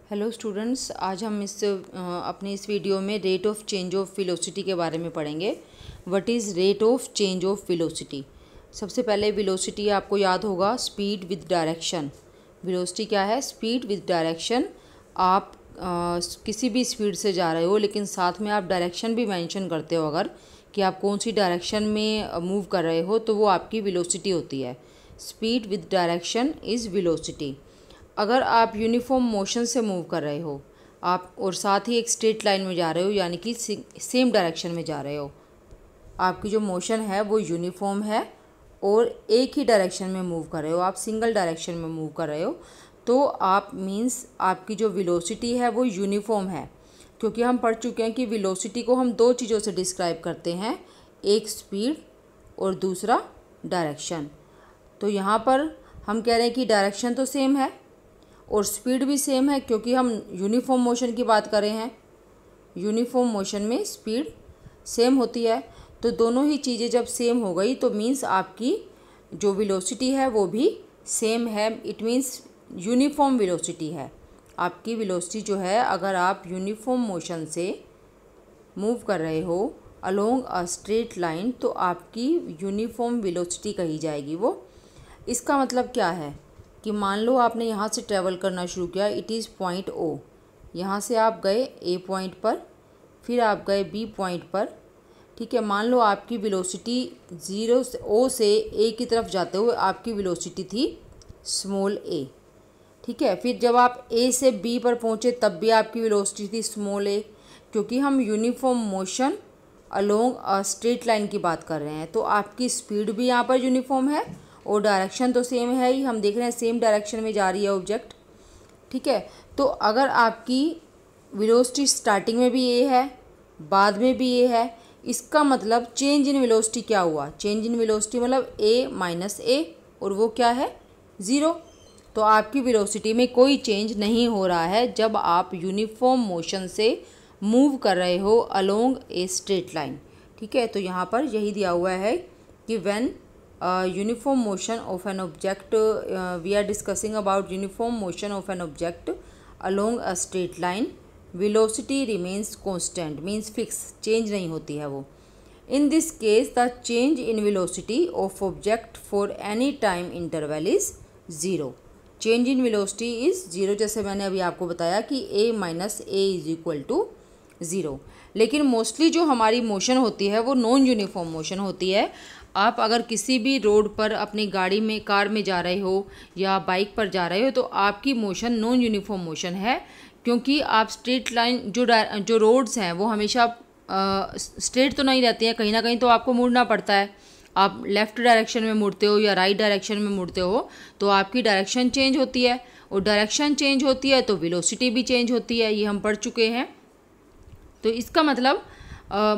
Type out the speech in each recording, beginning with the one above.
Hello students, आज हम अपने इस वीडियो में rate of change of velocity के बारे में पढ़ेंगे। What is rate of change of velocity. सबसे पहले वेलोसिटी आपको याद होगा स्पीड विद डायरेक्शन। वेलोसिटी क्या है? Speed with direction. आप किसी भी स्पीड से जा रहे हो लेकिन साथ में आप डायरेक्शन भी मेंशन करते हो अगर कि आप कौन सी डायरेक्शन में मूव कर रहे हो तो वो आपकी वेलोसिटी होती है। Speed with direction is velocity. अगर आप यूनिफॉर्म मोशन से मूव कर रहे हो आप और साथ ही एक स्ट्रेट लाइन में जा रहे हो यानी कि सेम डायरेक्शन में जा रहे हो, आपकी जो मोशन है वो यूनिफॉर्म है और एक ही डायरेक्शन में मूव कर रहे हो, आप सिंगल डायरेक्शन में मूव कर रहे हो, तो आप मीन्स आपकी जो वेलोसिटी है वो यूनिफॉर्म है। क्योंकि हम पढ़ चुके हैं कि वेलोसिटी को हम दो चीज़ों से डिस्क्राइब करते हैं, एक स्पीड और दूसरा डायरेक्शन। तो यहाँ पर हम कह रहे हैं कि डायरेक्शन तो सेम है और स्पीड भी सेम है क्योंकि हम यूनिफॉर्म मोशन की बात कर रहे हैं। यूनिफॉर्म मोशन में स्पीड सेम होती है, तो दोनों ही चीज़ें जब सेम हो गई तो मीन्स आपकी जो वेलोसिटी है वो भी सेम है। इट मीन्स यूनिफॉर्म वेलोसिटी है आपकी। वेलोसिटी जो है अगर आप यूनिफॉर्म मोशन से मूव कर रहे हो अलोंग अ स्ट्रेट लाइन तो आपकी यूनिफॉर्म वेलोसिटी कही जाएगी वो। इसका मतलब क्या है कि मान लो आपने यहाँ से ट्रैवल करना शुरू किया, इट इज़ पॉइंट ओ। यहाँ से आप गए ए पॉइंट पर, फिर आप गए बी पॉइंट पर, ठीक है। मान लो आपकी वेलोसिटी ज़ीरो से ओ से ए की तरफ जाते हुए आपकी वेलोसिटी थी स्मॉल ए, ठीक है। फिर जब आप ए से बी पर पहुँचे तब भी आपकी वेलोसिटी थी स्मॉल ए। क्योंकि हम uniform motion along a straight line की बात कर रहे हैं तो आपकी स्पीड भी यहाँ पर यूनिफॉर्म है और डायरेक्शन तो सेम है ही। हम देख रहे हैं सेम डायरेक्शन में जा रही है ऑब्जेक्ट, ठीक है। तो अगर आपकी वेलोसिटी स्टार्टिंग में भी ये है बाद में भी ये है, इसका मतलब चेंज इन वेलोसिटी क्या हुआ? चेंज इन वेलोसिटी मतलब ए माइनस ए, और वो क्या है? ज़ीरो। तो आपकी वेलोसिटी में कोई चेंज नहीं हो रहा है जब आप यूनिफॉर्म मोशन से मूव कर रहे हो अलोंग ए स्ट्रेट लाइन, ठीक है। तो यहाँ पर यही दिया हुआ है कि when uniform motion of an object, we are discussing about uniform motion of an object along a straight line, velocity remains constant means fix, change नहीं होती है वो। in this case the change in velocity of object for any time interval is zero, change in velocity is zero। जैसे मैंने अभी आपको बताया कि a minus A is equal to zero. लेकिन मोस्टली जो हमारी मोशन होती है वो नॉन यूनिफॉर्म मोशन होती है। आप अगर किसी भी रोड पर अपनी गाड़ी में कार में जा रहे हो या बाइक पर जा रहे हो तो आपकी मोशन नॉन यूनिफॉर्म मोशन है। क्योंकि आप स्ट्रेट लाइन जो रोड्स हैं वो हमेशा स्ट्रेट तो नहीं रहती हैं, कहीं ना कहीं तो आपको मुड़ना पड़ता है। आप लेफ़्ट डायरेक्शन में मुड़ते हो या राइट डायरेक्शन में मुड़ते हो तो आपकी डायरेक्शन चेंज होती है और डायरेक्शन चेंज होती है तो वेलोसिटी भी चेंज होती है, ये हम पढ़ चुके हैं। तो इसका मतलब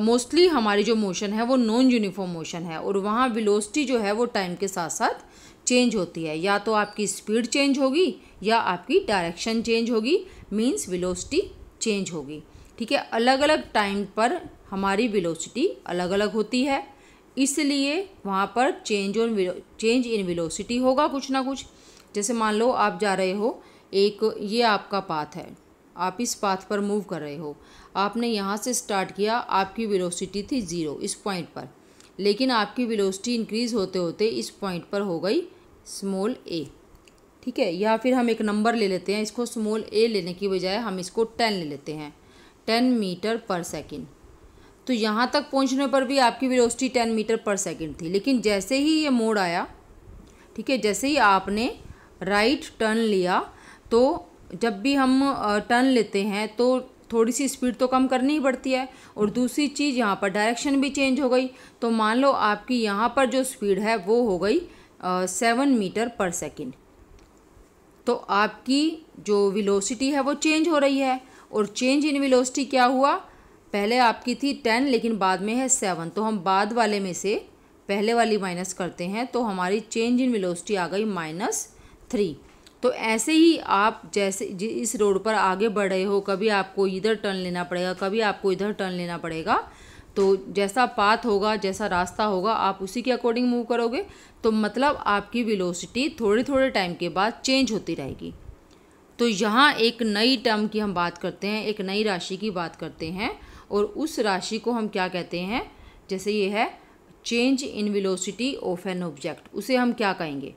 मोस्टली हमारी जो मोशन है वो नॉन यूनिफॉर्म मोशन है और वहाँ वेलोसिटी जो है वो टाइम के साथ साथ चेंज होती है। या तो आपकी स्पीड चेंज होगी या आपकी डायरेक्शन चेंज होगी, मींस वेलोसिटी चेंज होगी, ठीक है। अलग अलग टाइम पर हमारी वेलोसिटी अलग अलग होती है, इसलिए वहाँ पर चेंज इन वेलोसिटी होगा कुछ ना कुछ। जैसे मान लो आप जा रहे हो, एक ये आपका पाथ है, आप इस पाथ पर मूव कर रहे हो, आपने यहाँ से स्टार्ट किया, आपकी वेलोसिटी थी ज़ीरो इस पॉइंट पर, लेकिन आपकी वेलोसिटी इंक्रीज़ होते होते इस पॉइंट पर हो गई स्मॉल ए, ठीक है। या फिर हम एक नंबर ले लेते हैं, इसको स्मॉल ए लेने की बजाय हम इसको 10 ले लेते हैं, 10 मीटर पर सेकेंड। तो यहाँ तक पहुँचने पर भी आपकी वेलोसिटी 10 मीटर पर सेकेंड थी, लेकिन जैसे ही ये मोड़ आया, ठीक है, जैसे ही आपने राइट टर्न लिया, तो जब भी हम टर्न लेते हैं तो थोड़ी सी स्पीड तो कम करनी ही पड़ती है। और दूसरी चीज़ यहाँ पर डायरेक्शन भी चेंज हो गई, तो मान लो आपकी यहाँ पर जो स्पीड है वो हो गई 7 मीटर पर सेकेंड। तो आपकी जो वेलोसिटी है वो चेंज हो रही है और चेंज इन वेलोसिटी क्या हुआ? पहले आपकी थी 10 लेकिन बाद में है 7, तो हम बाद वाले में से पहले वाली माइनस करते हैं तो हमारी चेंज इन वेलोसिटी आ गई -3। तो ऐसे ही आप जैसे इस रोड पर आगे बढ़ रहे हो, कभी आपको इधर टर्न लेना पड़ेगा, कभी आपको इधर टर्न लेना पड़ेगा। तो जैसा पाथ होगा, जैसा रास्ता होगा, आप उसी के अकॉर्डिंग मूव करोगे। तो मतलब आपकी वेलोसिटी थोड़े थोड़े टाइम के बाद चेंज होती रहेगी। तो यहाँ एक नई टर्म की हम बात करते हैं, एक नई राशि की बात करते हैं, और उस राशि को हम क्या कहते हैं, जैसे ये है change in velocity of an object, उसे हम क्या कहेंगे,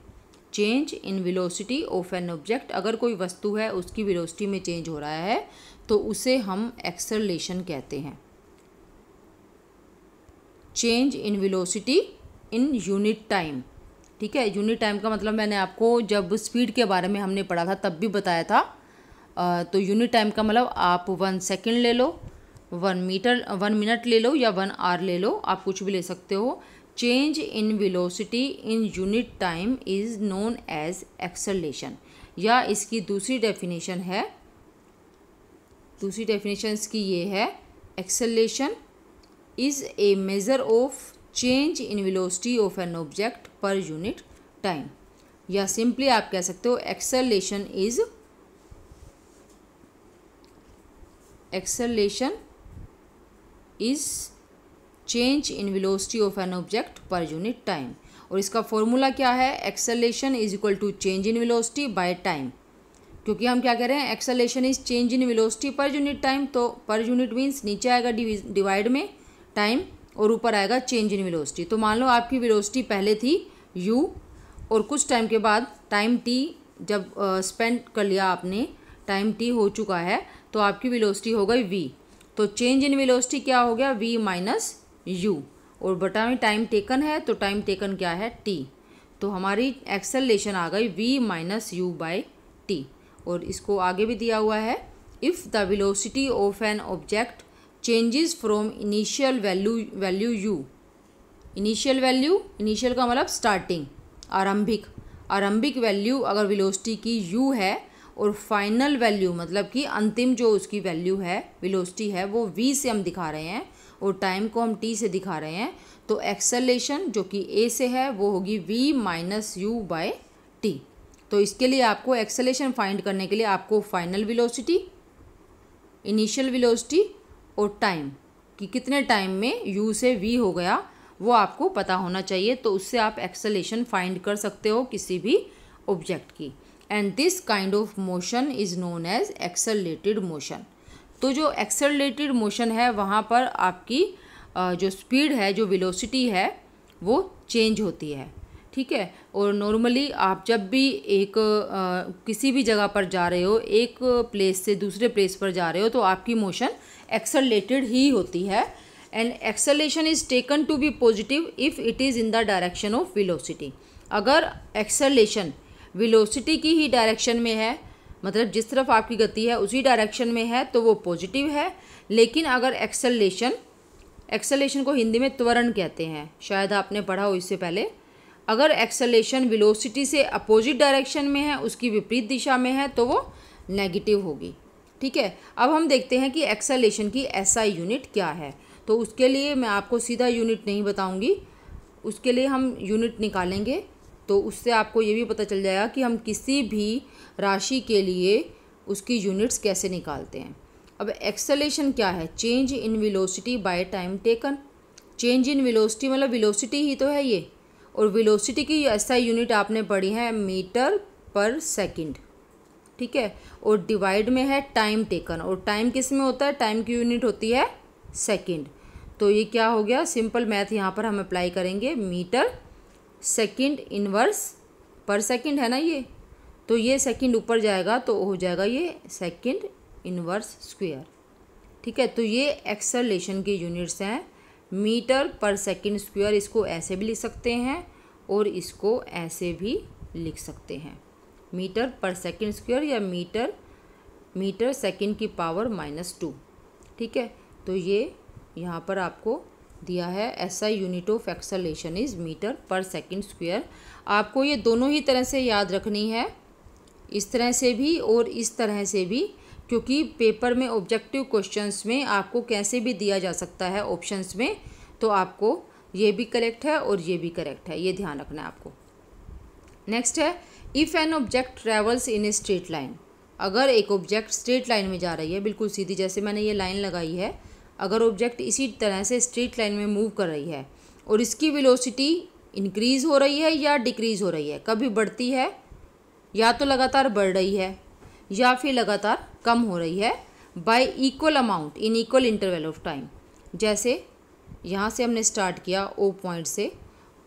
change in velocity of an object. अगर कोई वस्तु है उसकी वेलोसिटी में चेंज हो रहा है तो उसे हम एक्सेलरेशन कहते हैं। Change in velocity in unit time, ठीक है। यूनिट टाइम का मतलब मैंने आपको जब स्पीड के बारे में हमने पढ़ा था तब भी बताया था। तो यूनिट टाइम का मतलब आप 1 सेकेंड ले लो, 1 मिनट ले लो या 1 आवर ले लो, आप कुछ भी ले सकते हो। Change in velocity in unit time is known as acceleration, या इसकी दूसरी डेफिनेशन है, दूसरी डेफिनेशन इसकी ये है, acceleration is a measure of change in velocity of an object per unit time, या सिंपली आप कह सकते हो acceleration is change in velocity of an object per unit time. और इसका फॉर्मूला क्या है, acceleration is equal to change in velocity by time, क्योंकि हम क्या कह रहे हैं, acceleration is change in velocity per unit time, तो पर यूनिट मीन्स नीचे आएगा डिवाइड में टाइम और ऊपर आएगा चेंज इन वेलोसिटी। तो मान लो आपकी वेलोसिटी पहले थी u, और कुछ टाइम के बाद टाइम t जब स्पेंड कर लिया आपने, टाइम t हो चुका है, तो आपकी वेलोसिटी हो गई v। तो चेंज इन वेलोसिटी क्या हो गया, v माइनस u, और बटा में टाइम टेकन है तो टाइम टेकन क्या है, t। तो हमारी एक्सेलरेशन आ गई v minus you by T. और इसको आगे भी दिया हुआ है, if the velocity of an object changes from initial value u, initial value, initial का मतलब स्टार्टिंग, आरंभिक वैल्यू अगर वेलोसिटी की u है, और फाइनल वैल्यू मतलब कि अंतिम जो उसकी वैल्यू है, वेलोसिटी है, वो v से हम दिखा रहे हैं और टाइम को हम t से दिखा रहे हैं, तो एक्सेलरेशन जो कि a से है वो होगी v minus U by T. तो इसके लिए आपको एक्सेलरेशन फाइंड करने के लिए आपको फाइनल वेलोसिटी, इनिशियल वेलोसिटी और टाइम कि कितने टाइम में u से v हो गया वो आपको पता होना चाहिए, तो उससे आप एक्सेलरेशन फाइंड कर सकते हो किसी भी ऑब्जेक्ट की। And this kind of motion is known as accelerated motion. तो जो एक्सेलरेटेड मोशन है वहाँ पर आपकी जो स्पीड है, जो वेलोसिटी है, वो चेंज होती है, ठीक है। और नॉर्मली आप जब भी एक किसी भी जगह पर जा रहे हो, एक प्लेस से दूसरे प्लेस पर जा रहे हो, तो आपकी मोशन एक्सेलरेटेड ही होती है। And acceleration is taken to be positive if it is in the direction of velocity. अगर एक्सेलरेशन वेलोसिटी की ही डायरेक्शन में है, मतलब जिस तरफ आपकी गति है उसी डायरेक्शन में है, तो वो पॉजिटिव है। लेकिन अगर एक्सेलरेशन को हिंदी में त्वरण कहते हैं, शायद आपने पढ़ा हो इससे पहले। अगर एक्सेलरेशन वेलोसिटी से अपोजिट डायरेक्शन में है, उसकी विपरीत दिशा में है, तो वो नेगेटिव होगी, ठीक है। अब हम देखते हैं कि एक्सेलरेशन की एसआई यूनिट क्या है। तो उसके लिए मैं आपको सीधा यूनिट नहीं बताऊंगी, उसके लिए हम यूनिट निकालेंगे, तो उससे आपको ये भी पता चल जाएगा कि हम किसी भी राशि के लिए उसकी यूनिट्स कैसे निकालते हैं। अब एक्सेलरेशन क्या है, change in velocity by time taken. Change in velocity मतलब वेलोसिटी ही तो है ये, और वेलोसिटी की एसआई यूनिट आपने पढ़ी है मीटर पर सेकंड, ठीक है। और डिवाइड में है टाइम टेकन, और टाइम किस में होता है, टाइम की यूनिट होती है सेकंड। तो ये क्या हो गया, सिंपल मैथ यहाँ पर हम अप्लाई करेंगे, मीटर सेकंड इनवर्स पर सेकंड है ना ये, तो ये सेकंड ऊपर जाएगा तो हो जाएगा ये सेकंड इनवर्स स्क्वायर, ठीक है। तो ये एक्सेलरेशन की यूनिट्स हैं, मीटर पर सेकंड स्क्वायर। इसको ऐसे भी लिख सकते हैं और इसको ऐसे भी लिख सकते हैं, मीटर पर सेकंड स्क्वायर या मीटर सेकंड की पावर -2, ठीक है। तो ये यहाँ पर आपको दिया है, SI unit of acceleration is metre per second square. आपको ये दोनों ही तरह से याद रखनी है, इस तरह से भी और इस तरह से भी, क्योंकि पेपर में ऑब्जेक्टिव क्वेश्चंस में आपको कैसे भी दिया जा सकता है ऑप्शंस में, तो आपको ये भी करेक्ट है और ये भी करेक्ट है, ये ध्यान रखना है आपको। नेक्स्ट है, if an object travels in a straight line. अगर एक ऑब्जेक्ट स्ट्रेट लाइन में जा रही है, बिल्कुल सीधी, जैसे मैंने ये लाइन लगाई है, अगर ऑब्जेक्ट इसी तरह से स्ट्रेट लाइन में मूव कर रही है और इसकी वेलोसिटी इंक्रीज़ हो रही है या डिक्रीज़ हो रही है, कभी बढ़ती है या तो लगातार बढ़ रही है, या फिर लगातार कम हो रही है by equal amount in equal interval of time. जैसे यहाँ से हमने स्टार्ट किया ओ पॉइंट से,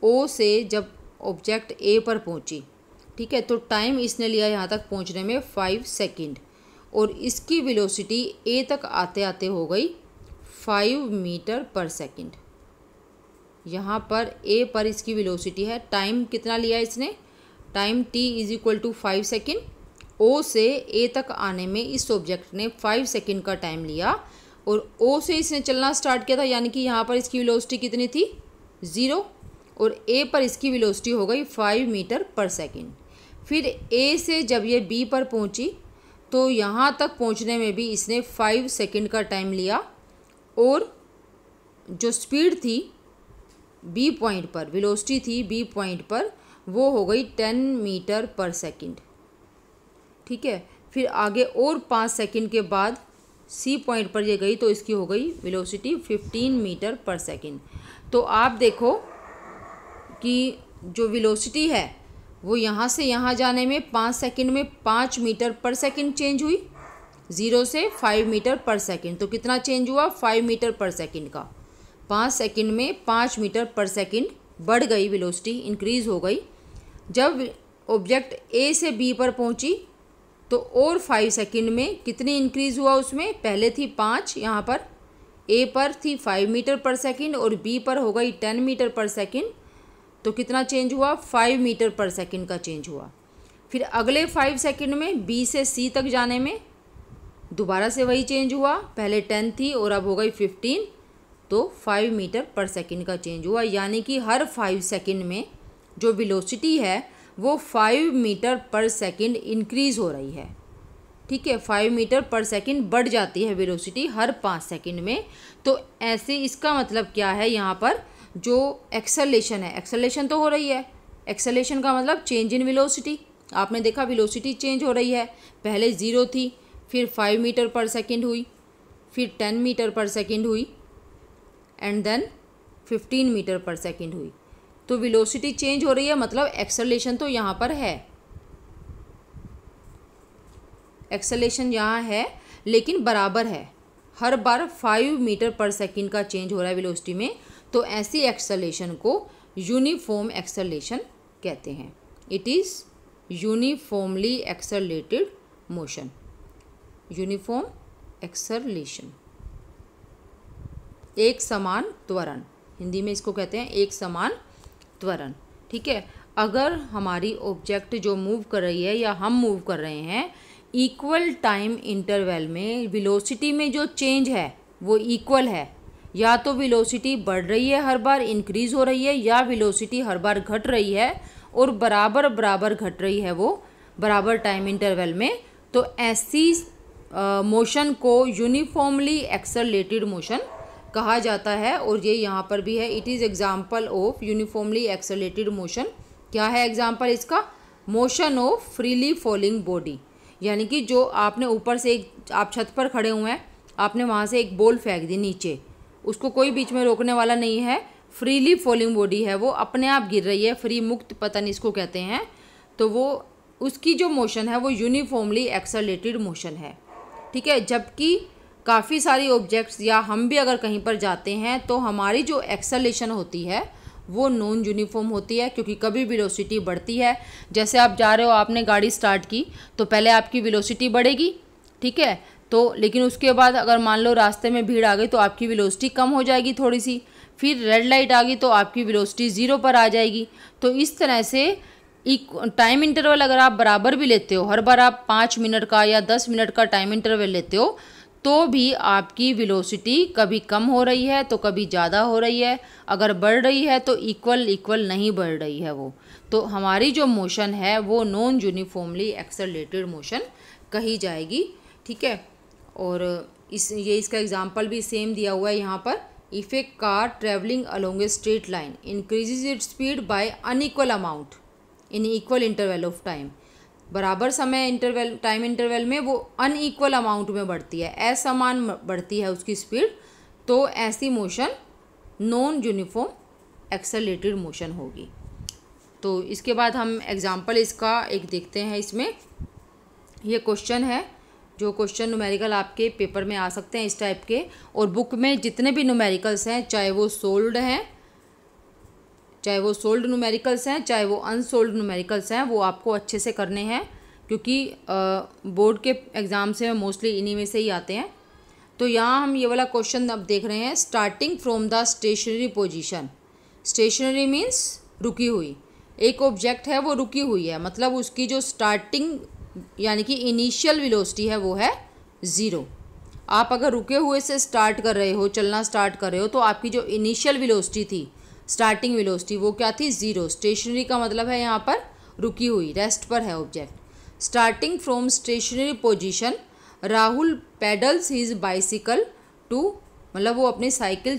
ओ से जब ऑब्जेक्ट ए पर पहुँची, ठीक है, तो टाइम इसने लिया यहाँ तक पहुँचने में 5 सेकंड और इसकी वेलोसिटी ए तक आते आते हो गई 5 मीटर पर सेकंड। यहाँ पर ए पर इसकी वेलोसिटी है, टाइम कितना लिया इसने, time t is equal to 5 second. O से ए तक आने में इस ऑब्जेक्ट ने 5 सेकेंड का टाइम लिया और ओ से इसने चलना स्टार्ट किया था, यानी कि यहाँ पर इसकी वेलोसिटी कितनी थी 0 और ए पर इसकी वेलोसिटी हो गई 5 मीटर पर सेकेंड। फिर ए से जब ये बी पर पहुँची तो यहाँ तक पहुँचने में भी इसने 5 सेकेंड का टाइम लिया और जो स्पीड थी बी पॉइंट पर, वेलोसिटी थी बी पॉइंट पर, वो हो गई 10 मीटर पर सेकंड, ठीक है। फिर आगे और 5 सेकंड के बाद सी पॉइंट पर ये गई तो इसकी हो गई वेलोसिटी 15 मीटर पर सेकंड। तो आप देखो कि जो वेलोसिटी है वो यहाँ से यहाँ जाने में 5 सेकंड में 5 मीटर पर सेकंड चेंज हुई, 0 से 5 मीटर पर सेकंड। तो कितना चेंज हुआ 5 मीटर पर सेकंड का, 5 सेकंड में 5 मीटर पर सेकंड बढ़ गई, वेलोसिटी इंक्रीज़ हो गई। जब ऑब्जेक्ट ए से बी पर पहुंची तो और 5 सेकंड में कितनी इंक्रीज़ हुआ उसमें, पहले थी 5, यहाँ पर ए पर थी 5 मीटर पर सेकंड और बी पर हो गई 10 मीटर पर सेकंड। तो कितना चेंज हुआ 5 मीटर पर सेकंड का चेंज हुआ। फिर अगले 5 सेकंड में बी से सी तक जाने में दोबारा से वही चेंज हुआ, पहले 10 थी और अब हो गई 15, तो 5 मीटर पर सेकंड का चेंज हुआ। यानी कि हर 5 सेकंड में जो वेलोसिटी है वो 5 मीटर पर सेकंड इंक्रीज़ हो रही है, ठीक है। 5 मीटर पर सेकंड बढ़ जाती है वेलोसिटी हर 5 सेकंड में। तो ऐसे इसका मतलब क्या है, यहाँ पर जो एक्सेलेरेशन है, एक्सेलेरेशन तो हो रही है, एक्सेलेरेशन का मतलब चेंज इन वेलोसिटी। आपने देखा वेलोसिटी चेंज हो रही है, पहले 0 थी, फिर 5 मीटर पर सेकंड हुई, फिर 10 मीटर पर सेकंड हुई and then 15 metre per second हुई। तो वेलोसिटी चेंज हो रही है, मतलब एक्सेलरेशन तो यहाँ पर है, एक्सेलरेशन यहाँ है लेकिन बराबर है, हर बार 5 मीटर पर सेकंड का चेंज हो रहा है वेलोसिटी में। तो ऐसी एक्सेलरेशन को यूनिफॉर्म एक्सेलरेशन कहते हैं। It is uniformly accelerated motion, uniform acceleration, एक समान त्वरण, हिंदी में इसको कहते हैं एक समान त्वरण, ठीक है। अगर हमारी ऑब्जेक्ट जो मूव कर रही है या हम मूव कर रहे हैं इक्वल टाइम इंटरवल में, वेलोसिटी में जो चेंज है वो इक्वल है, या तो वेलोसिटी बढ़ रही है हर बार इंक्रीज़ हो रही है, या वेलोसिटी हर बार घट रही है और बराबर बराबर घट रही है वो बराबर टाइम इंटरवल में, तो ऐसी मोशन को यूनिफॉर्मली एक्सेलरेटेड मोशन कहा जाता है। और ये यहाँ पर भी है, it is example of uniformly accelerated motion. क्या है एग्जाम्पल इसका, motion of freely falling body, यानी कि जो आपने ऊपर से एक, आप छत पर खड़े हुए हैं, आपने वहाँ से एक बॉल फेंक दी नीचे, उसको कोई बीच में रोकने वाला नहीं है, फ्रीली फॉलिंग बॉडी है, वो अपने आप गिर रही है, फ्री मुक्त पतन इसको कहते हैं। तो वो उसकी जो मोशन है वो यूनिफॉर्मली एक्सेलरेटेड मोशन है, ठीक है। जबकि काफ़ी सारी ऑब्जेक्ट्स या हम भी अगर कहीं पर जाते हैं तो हमारी जो एक्सेलरेशन होती है वो नॉन यूनिफॉर्म होती है, क्योंकि कभी वेलोसिटी बढ़ती है, जैसे आप जा रहे हो, आपने गाड़ी स्टार्ट की तो पहले आपकी वेलोसिटी बढ़ेगी, ठीक है, तो लेकिन उसके बाद अगर मान लो रास्ते में भीड़ आ गई तो आपकी वेलोसिटी कम हो जाएगी थोड़ी सी, फिर रेड लाइट आ गई तो आपकी वेलोसिटी 0 पर आ जाएगी। तो इस तरह से टाइम इंटरवल अगर आप बराबर भी लेते हो, हर बार आप 5 मिनट का या 10 मिनट का टाइम इंटरवल लेते हो, तो भी आपकी वेलोसिटी कभी कम हो रही है तो कभी ज़्यादा हो रही है, अगर बढ़ रही है तो इक्वल नहीं बढ़ रही है वो। तो हमारी जो मोशन है वो नॉन यूनिफॉर्मली एक्सेलरेटेड मोशन कही जाएगी, ठीक है। और ये इसका एग्जांपल भी सेम दिया हुआ है यहाँ पर, if A car travelling along a straight line increases its speed by unequal amount in equal interval of time, बराबर समय इंटरवल टाइम इंटरवल में वो अनइक्वल अमाउंट में बढ़ती है, असमान बढ़ती है उसकी स्पीड, तो ऐसी motion non uniform accelerated motion होगी। तो इसके बाद हम एग्जांपल इसका एक देखते हैं। इसमें ये क्वेश्चन है, जो क्वेश्चन न्यूमेरिकल आपके पेपर में आ सकते हैं इस टाइप के। और बुक में जितने भी न्यूमेरिकल्स हैं, चाहे वो सोल्ड न्यूमेरिकल्स हैं, चाहे वो अनसोल्ड न्यूमेरिकल्स हैं, वो आपको अच्छे से करने हैं, क्योंकि बोर्ड के एग्ज़ाम से मोस्टली इन्हीं में से ही आते हैं। तो यहाँ हम ये वाला क्वेश्चन अब देख रहे हैं, starting from the stationary position. Stationary means रुकी हुई। एक ऑब्जेक्ट है वो रुकी हुई है, मतलब उसकी जो स्टार्टिंग यानी कि इनिशियल वेलोसिटी है वो है 0। आप अगर रुके हुए से स्टार्ट कर रहे हो, चलना स्टार्ट कर रहे हो, तो आपकी जो इनिशियल वेलोसिटी थी, स्टार्टिंग वेलोसिटी, वो क्या थी? 0। स्टेशनरी का मतलब है यहाँ पर रुकी हुई, रेस्ट पर है object. Starting from stationary position Rahul pedals his bicycle to, मतलब वो अपनी साइकिल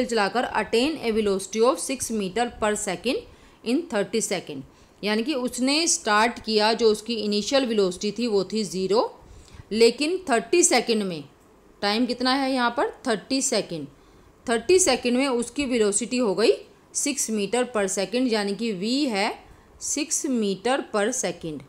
चलाकर attain a velocity of 6 metre per second in 30 second. यानी कि उसने स्टार्ट किया, जो उसकी इनिशियल वेलोसिटी थी वो थी 0, लेकिन 30 सेकेंड में, टाइम कितना है यहाँ पर? 30 सेकेंड। 30 सेकेंड में उसकी वेलोसिटी हो गई 6 मीटर पर सेकेंड, यानी कि v है 6 मीटर पर सेकेंड।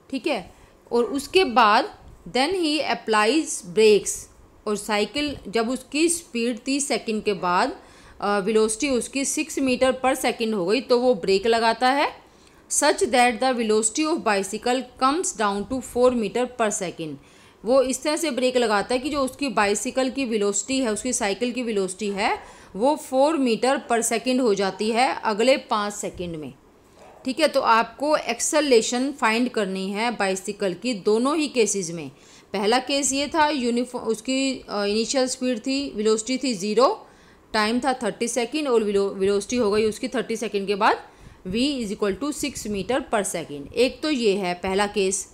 ठीक है। और उसके बाद देन ही अप्लाइज ब्रेक्स, और साइकिल जब उसकी स्पीड 30 सेकेंड के बाद वेलोसिटी उसकी 6 मीटर पर सेकेंड हो गई, तो वो ब्रेक लगाता है, such that the velocity of bicycle comes down to 4 metre per second. वो इस तरह से ब्रेक लगाता है कि जो उसकी बाइसिकल की वेलोसिटी है, उसकी साइकिल की वेलोसिटी है, वो 4 मीटर पर सेकेंड हो जाती है अगले 5 सेकेंड में। ठीक है। तो आपको एक्सेलरेशन फाइंड करनी है बाइसिकल की दोनों ही केसेस में। पहला केस ये था, उसकी इनिशियल स्पीड थी, वेलोसिटी थी 0, टाइम था 30 सेकेंड, और वेलोसिटी हो गई उसकी 30 सेकेंड के बाद v = 6 मीटर पर सेकेंड। एक तो ये है पहला केस।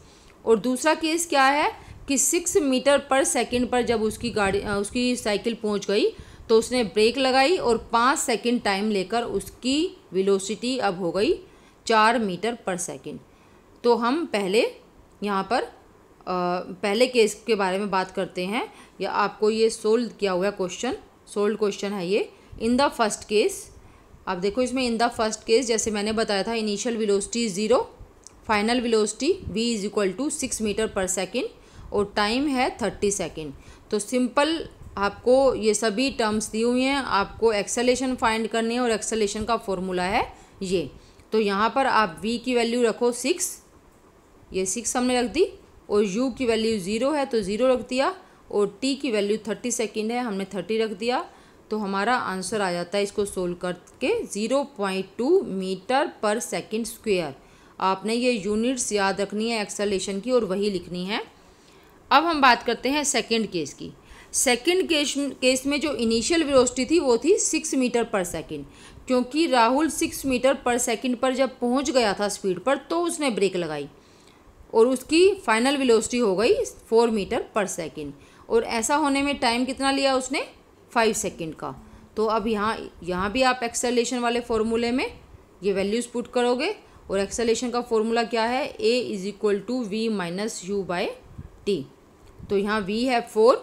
और दूसरा केस क्या है कि 6 मीटर पर सेकेंड पर जब उसकी साइकिल पहुंच गई, तो उसने ब्रेक लगाई और 5 सेकेंड टाइम लेकर उसकी वेलोसिटी अब हो गई 4 मीटर पर सेकेंड। तो हम पहले यहाँ पर पहले केस के बारे में बात करते हैं, या आपको ये सोल्व किया हुआ क्वेश्चन, सोल्व क्वेश्चन है ये। इन द फर्स्ट केस, आप देखो इसमें इन द फर्स्ट केस जैसे मैंने बताया था, initial velocity 0, final velocity v = 6 metre per second, और टाइम है 30 सेकेंड। तो सिंपल आपको ये सभी टर्म्स दी हुई हैं, आपको एक्सेलरेशन फाइंड करनी है, और एक्सेलरेशन का फॉर्मूला है ये। तो यहाँ पर आप v की वैल्यू रखो 6, ये 6 हमने रख दी, और u की वैल्यू 0 है तो 0 रख दिया, और t की वैल्यू 30 सेकेंड है, हमने 30 रख दिया। तो हमारा आंसर आ जाता है इसको सोल्व करके 0.2 मीटर पर सेकेंड स्क्वेयर। आपने ये यूनिट्स याद रखनी है एक्सेलरेशन की, और वही लिखनी है। अब हम बात करते हैं सेकंड केस की। सेकंड केस में जो इनिशियल वेलोसिटी थी वो थी 6 मीटर पर सेकेंड, क्योंकि राहुल 6 मीटर पर सेकेंड पर जब पहुंच गया था स्पीड पर, तो उसने ब्रेक लगाई, और उसकी फाइनल वेलोसिटी हो गई 4 मीटर पर सेकेंड। और ऐसा होने में टाइम कितना लिया उसने? 5 सेकेंड का। तो अब यहाँ भी आप एक्सेलरेशन वाले फॉर्मूले में ये वैल्यूज़ पुट करोगे, और एक्सेलरेशन का फॉर्मूला क्या है? a = v - u/t। तो यहाँ v है 4,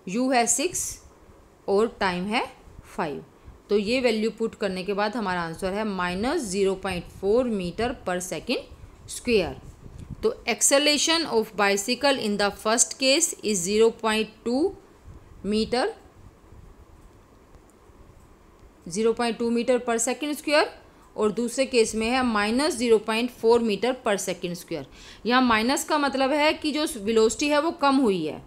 u है 6, और टाइम है 5। तो ये वैल्यू पुट करने के बाद हमारा आंसर है -0.4 मीटर पर सेकेंड स्क्वेयर। तो acceleration of bicycle in the first case is 0.2 metre per second square, और दूसरे केस में है -0.4 मीटर पर सेकेंड स्क्वेयर। यहाँ माइनस का मतलब है कि जो वेलोसिटी है वो कम हुई है।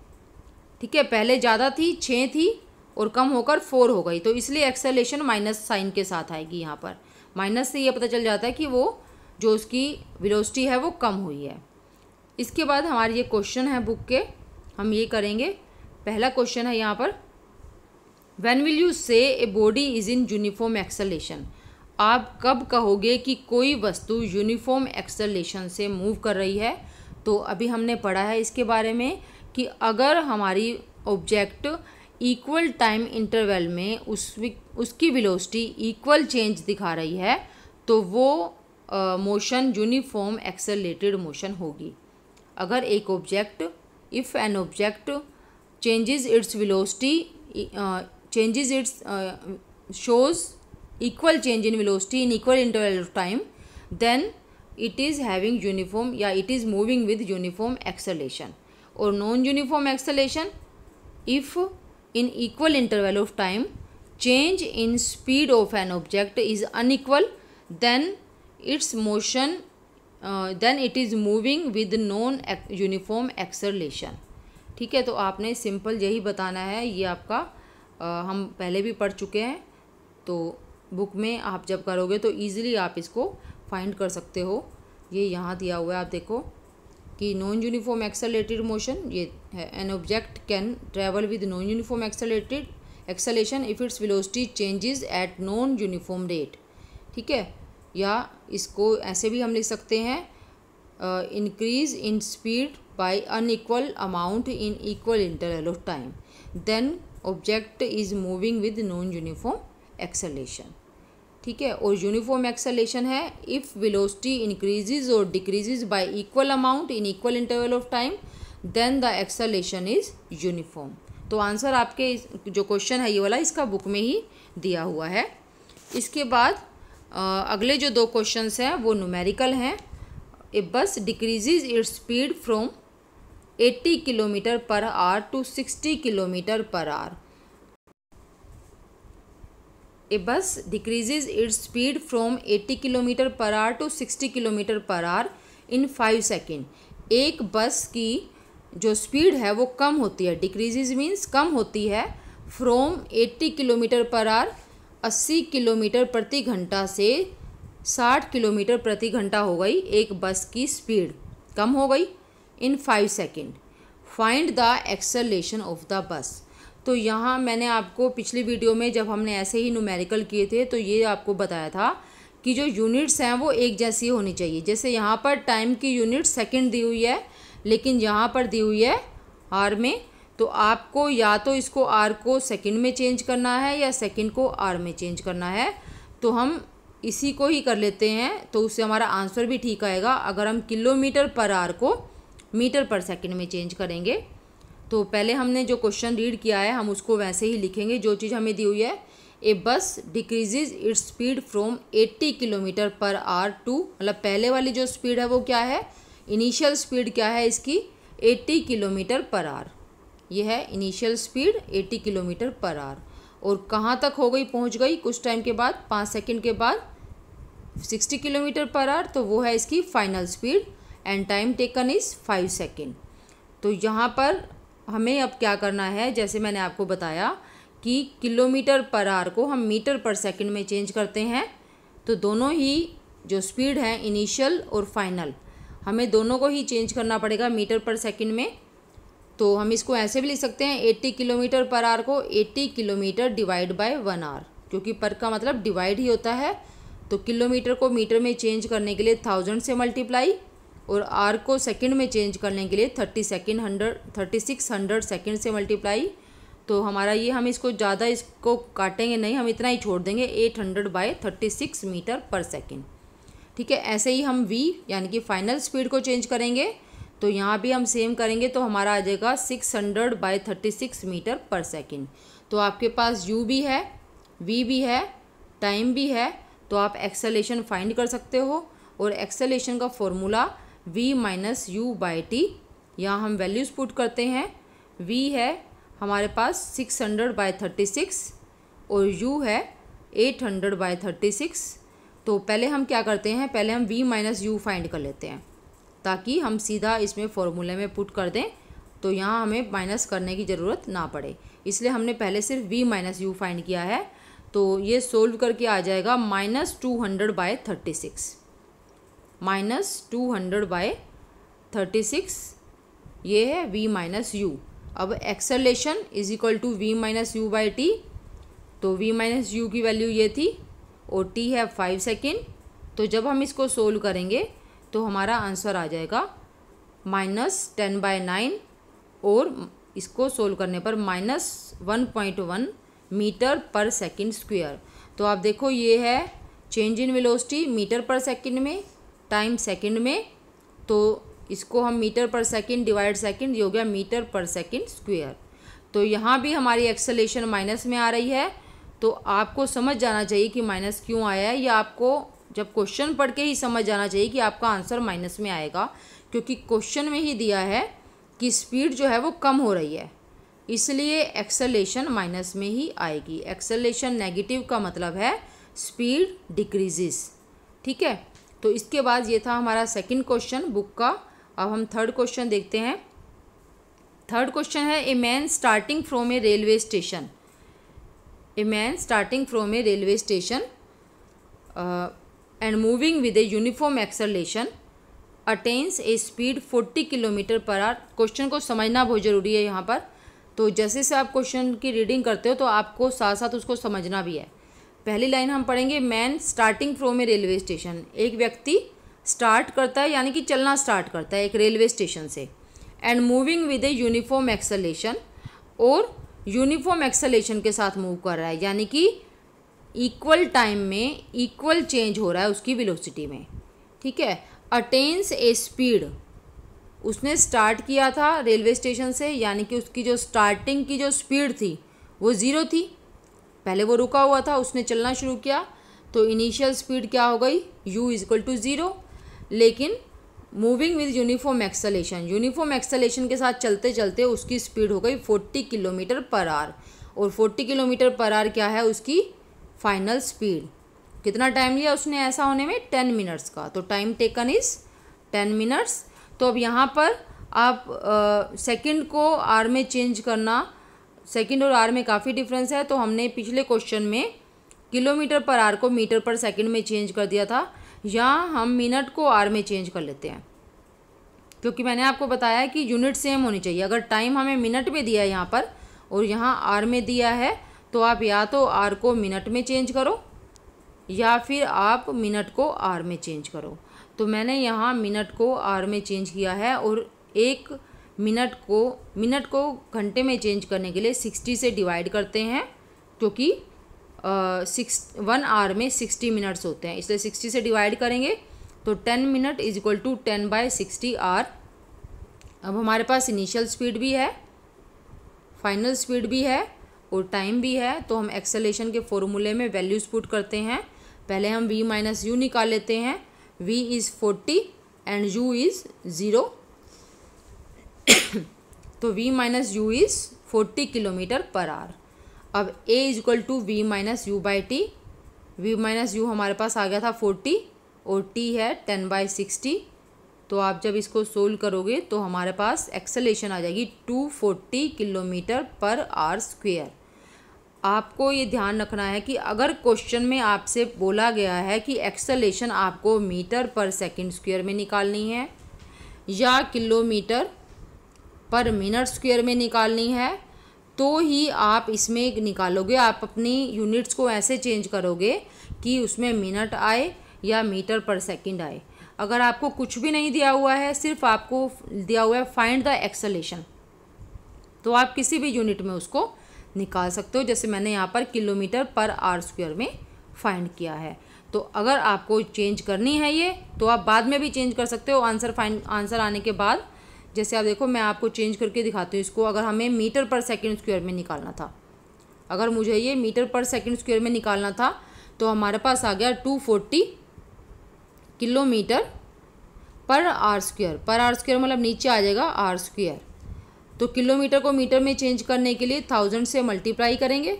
ठीक है, पहले ज़्यादा थी, 6 थी, और कम होकर 4 हो गई, तो इसलिए एक्सेलरेशन माइनस साइन के साथ आएगी। यहाँ पर माइनस से ये पता चल जाता है कि वो जो उसकी वेलोसिटी है वो कम हुई है। इसके बाद हमारे ये क्वेश्चन है बुक के, हम ये करेंगे। पहला क्वेश्चन है यहाँ पर, व्हेन विल यू से a body is in uniform acceleration. आप कब कहोगे कि कोई वस्तु यूनिफॉर्म एक्सेलरेशन से मूव कर रही है? तो अभी हमने पढ़ा है इसके बारे में कि अगर हमारी ऑब्जेक्ट इक्वल टाइम इंटरवल में उसकी वेलोसिटी इक्वल चेंज दिखा रही है, तो वो मोशन यूनिफॉर्म एक्सेलरेटेड मोशन होगी। अगर एक object, if an object changes its velocity, shows equal change in velocity in equal interval of time, then it is having uniform या it is moving with uniform acceleration. और non uniform acceleration, if in equal interval of time change in speed of an object is unequal, then its motion then it is moving with non uniform acceleration। ठीक है, तो आपने simple यही बताना है। ये आपका हम पहले भी पढ़ चुके हैं, तो बुक में आप जब करोगे तो ईज़िली आप इसको फाइंड कर सकते हो। ये यहाँ दिया हुआ है, आप देखो कि नॉन यूनिफॉर्म एक्सेलरेटेड मोशन ये है, an object can travel with non uniform accelerated acceleration if its velocity changes at non uniform rate. ठीक है, या इसको ऐसे भी हम लिख सकते हैं, increase in speed by unequal amount in equal interval of time, then object is moving with non uniform acceleration. ठीक है, और यूनिफॉर्म एक्सेलरेशन है इफ़ वेलोसिटी इंक्रीजेज और decreases by equal amount in equal interval of time, then the acceleration is uniform. तो answer आपके जो question है ये वाला इसका बुक में ही दिया हुआ है। इसके बाद अगले जो दो क्वेश्चंस हैं वो न्यूमेरिकल हैं। A bus decreases its speed from 80 kilometre per hour to 60 kilometre per hour. A bus decreases its speed from 80 kilometre per hour to 60 kilometre per hour in 5 second. एक बस की जो speed है वो कम होती है, decreases means कम होती है, from 80 kilometre per our 80 kilometre प्रति घंटा से 60 किलोमीटर प्रति घंटा हो गई एक बस की स्पीड, कम हो गई इन 5 second. Find the acceleration of the bus. तो यहाँ मैंने आपको पिछली वीडियो में जब हमने ऐसे ही न्यूमेरिकल किए थे तो ये आपको बताया था कि जो यूनिट्स हैं वो एक जैसी होनी चाहिए। जैसे यहाँ पर टाइम की यूनिट सेकेंड दी हुई है, लेकिन यहाँ पर दी हुई है आर में, तो आपको या तो इसको आर को सेकंड में चेंज करना है या सेकंड को आर में चेंज करना है। तो हम इसी को ही कर लेते हैं, तो उससे हमारा आंसर भी ठीक आएगा। अगर हम किलोमीटर पर आर को मीटर पर सेकंड में चेंज करेंगे, तो पहले हमने जो क्वेश्चन रीड किया है हम उसको वैसे ही लिखेंगे जो चीज़ हमें दी हुई है। A bus decreases its speed from 80 kilometre per hour to, मतलब पहले वाली जो स्पीड है वो क्या है, इनिशियल स्पीड क्या है इसकी, 80 किलोमीटर पर आवर। ये है initial speed 80 kilometre per our. और कहाँ तक हो गई, पहुँच गई कुछ टाइम के बाद, 5 सेकंड के बाद 60 किलोमीटर पर आवर, तो वो है इसकी final speed and time taken is 5 second. तो यहाँ पर हमें अब क्या करना है, जैसे मैंने आपको बताया कि किलोमीटर पर आवर को हम मीटर पर सेकंड में चेंज करते हैं, तो दोनों ही जो स्पीड है इनिशियल और फाइनल, हमें दोनों को ही चेंज करना पड़ेगा मीटर पर सेकंड में। तो हम इसको ऐसे भी लिख सकते हैं, 80 किलोमीटर पर आवर को 80 किलोमीटर डिवाइड बाय 1 आवर, क्योंकि पर का मतलब डिवाइड ही होता है। तो किलोमीटर को मीटर में चेंज करने के लिए 1000 से मल्टीप्लाई, और आर को सेकंड में चेंज करने के लिए 3600 सेकंड से मल्टीप्लाई। तो हमारा ये, हम इसको ज़्यादा इसको काटेंगे नहीं, हम इतना ही छोड़ देंगे, 800/36 मीटर पर सेकंड। ठीक है, ऐसे ही हम v यानी कि फाइनल स्पीड को चेंज करेंगे, तो यहाँ भी हम सेम करेंगे, तो हमारा आ जाएगा 600/36 मीटर पर सेकंड। तो आपके पास u भी है, v भी है, टाइम भी है, तो आप एक्सेलरेशन फाइंड कर सकते हो। और एक्सेलरेशन का फॉर्मूला v - u/t, यहाँ हम वैल्यूज़ पुट करते हैं। v है हमारे पास 600/36 और u है 800/36। तो पहले हम क्या करते हैं, पहले हम v - u फाइंड कर लेते हैं, ताकि हम सीधा इसमें फॉर्मूले में पुट कर दें, तो यहाँ हमें माइनस करने की ज़रूरत ना पड़े। इसलिए हमने पहले सिर्फ v - u फाइंड किया है। तो ये सोल्व करके आ जाएगा -200/36, -200/36, ये है v - u। अब acceleration is equal to v - u/t, तो v - u की वैल्यू ये थी और t है 5 सेकेंड। तो जब हम इसको सोल्व करेंगे तो हमारा आंसर आ जाएगा -10/9, और इसको सोल्व करने पर -1.1 मीटर पर सेकंड स्क्वायर। तो आप देखो ये है change in velocity metre per second में, टाइम सेकंड में, तो इसको हम metre per second divide second, ये हो गया मीटर पर सेकंड स्क्वायर। तो यहाँ भी हमारी एक्सेलरेशन माइनस में आ रही है, तो आपको समझ जाना चाहिए कि माइनस क्यों आया है, या आपको जब क्वेश्चन पढ़ के ही समझ जाना चाहिए कि आपका आंसर माइनस में आएगा, क्योंकि क्वेश्चन में ही दिया है कि स्पीड जो है वो कम हो रही है, इसलिए एक्सेलरेशन माइनस में ही आएगी। एक्सेलरेशन नेगेटिव का मतलब है स्पीड डिक्रीजेस। ठीक है, तो इसके बाद ये था हमारा सेकंड क्वेश्चन बुक का। अब हम थर्ड क्वेश्चन देखते हैं। थर्ड क्वेश्चन है a man starting from A railway station. A man starting from A railway station and moving with a uniform acceleration attains A speed 40 kilometre per our. Question को समझना बहुत ज़रूरी है यहाँ पर। तो जैसे से आप क्वेश्चन की रीडिंग करते हो तो आपको साथ साथ उसको समझना भी है। पहली लाइन हम पढ़ेंगे, man starting from A railway station. एक व्यक्ति स्टार्ट करता है यानी कि चलना स्टार्ट करता है एक रेलवे स्टेशन से, and moving with a uniform acceleration, और यूनिफॉर्म एक्सेलरेशन के साथ मूव कर रहा है, यानी कि इक्वल टाइम में इक्वल चेंज हो रहा है उसकी वेलोसिटी में। ठीक है, अटेन्स ए स्पीड, उसने स्टार्ट किया था रेलवे स्टेशन से, यानी कि उसकी जो स्टार्टिंग की जो स्पीड थी वो 0 थी, पहले वो रुका हुआ था, उसने चलना शुरू किया तो इनिशियल स्पीड क्या हो गई, u = 0। लेकिन moving with uniform acceleration, uniform acceleration के साथ चलते चलते उसकी स्पीड हो गई 40 किलोमीटर पर आवर, और 40 किलोमीटर पर आवर क्या है उसकी फाइनल स्पीड। कितना टाइम लिया उसने ऐसा होने में, 10 मिनट्स का, तो टाइम टेकन इज़ 10 मिनट्स। तो अब यहाँ पर आप सेकंड को आर में चेंज करना, सेकंड और आर में काफ़ी डिफरेंस है, तो हमने पिछले क्वेश्चन में किलोमीटर पर आवर को मीटर पर सेकंड में चेंज कर दिया था, यहाँ हम मिनट को आर में चेंज कर लेते हैं, क्योंकि मैंने आपको बताया कि यूनिट सेम होनी चाहिए। अगर टाइम हमें मिनट में दिया है यहाँ पर और यहाँ आर में दिया है, तो आप या तो आर को मिनट में चेंज करो या फिर आप मिनट को आर में चेंज करो। तो मैंने यहाँ मिनट को आर में चेंज किया है, और एक मिनट को घंटे में चेंज करने के लिए 60 से डिवाइड करते हैं, क्योंकि 1 आवर में 60 मिनट्स होते हैं, इसलिए 60 से डिवाइड करेंगे तो 10 मिनट = 10/60 आवर। अब हमारे पास इनिशियल स्पीड भी है, फाइनल स्पीड भी है और टाइम भी है, तो हम एक्सेलरेशन के फॉर्मूले में वैल्यूज पुट करते हैं। पहले हम v - u निकाल लेते हैं। v = 40 एंड u = 0, तो v - u = 40 kilometre per our. अब a = v - u/t, v - u हमारे पास आ गया था 40 और t है 10/60। तो आप जब इसको सोल्व करोगे तो हमारे पास एक्सेलरेशन आ जाएगी 240 किलोमीटर पर आवर स्क्वायर। आपको ये ध्यान रखना है कि अगर क्वेश्चन में आपसे बोला गया है कि एक्सेलरेशन आपको मीटर पर सेकंड स्क्वायर में निकालनी है या किलोमीटर पर मिनट स्क्वायर में निकालनी है, तो ही आप इसमें निकालोगे। आप अपनी यूनिट्स को ऐसे चेंज करोगे कि उसमें मिनट आए या मीटर पर सेकंड आए। अगर आपको कुछ भी नहीं दिया हुआ है, सिर्फ आपको दिया हुआ है फाइंड द एक्सेलरेशन, तो आप किसी भी यूनिट में उसको निकाल सकते हो। जैसे मैंने यहाँ पर किलोमीटर पर आवर स्क्वायर में फाइंड किया है। तो अगर आपको चेंज करनी है ये, तो आप बाद में भी चेंज कर सकते हो आंसर आने के बाद। जैसे आप देखो, मैं आपको चेंज करके दिखाती हूँ इसको। अगर हमें मीटर पर सेकंड स्क्वायर में निकालना था, अगर मुझे ये मीटर पर सेकंड स्क्वायर में निकालना था, तो हमारे पास आ गया 240 kilometre per our square. Per hour square मतलब नीचे आ जाएगा आवर स्क्वायर। तो किलोमीटर को मीटर में चेंज करने के लिए 1000 से मल्टीप्लाई करेंगे,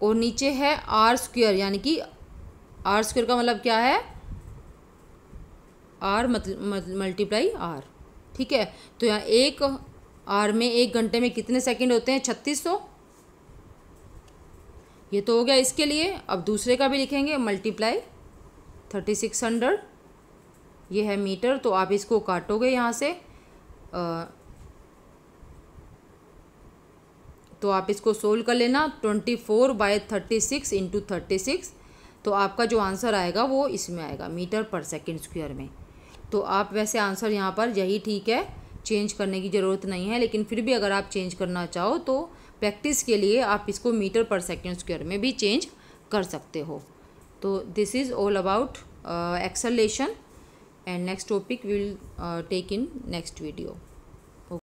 और नीचे है आर स्क्वायर, यानी कि आर स्क्वायर का मतलब क्या है, आर मल्टीप्लाई आर। ठीक है, तो यहाँ एक आर में 1 घंटे में कितने सेकंड होते हैं, 3600। ये तो हो गया इसके लिए। अब दूसरे का भी लिखेंगे, मल्टीप्लाई 3600, ये है मीटर। तो आप इसको काटोगे यहाँ से, तो आप इसको सोल्व कर लेना। 24/36 × 36, तो आपका जो आंसर आएगा वो इसमें आएगा, मीटर पर सेकंड स्क्वायर में। तो आप वैसे आंसर यहाँ पर यही ठीक है, चेंज करने की ज़रूरत नहीं है। लेकिन फिर भी अगर आप चेंज करना चाहो तो प्रैक्टिस के लिए आप इसको मीटर पर सेकंड स्क्वायर में भी चेंज कर सकते हो। तो this is all about acceleration, and next topic we will take in next video.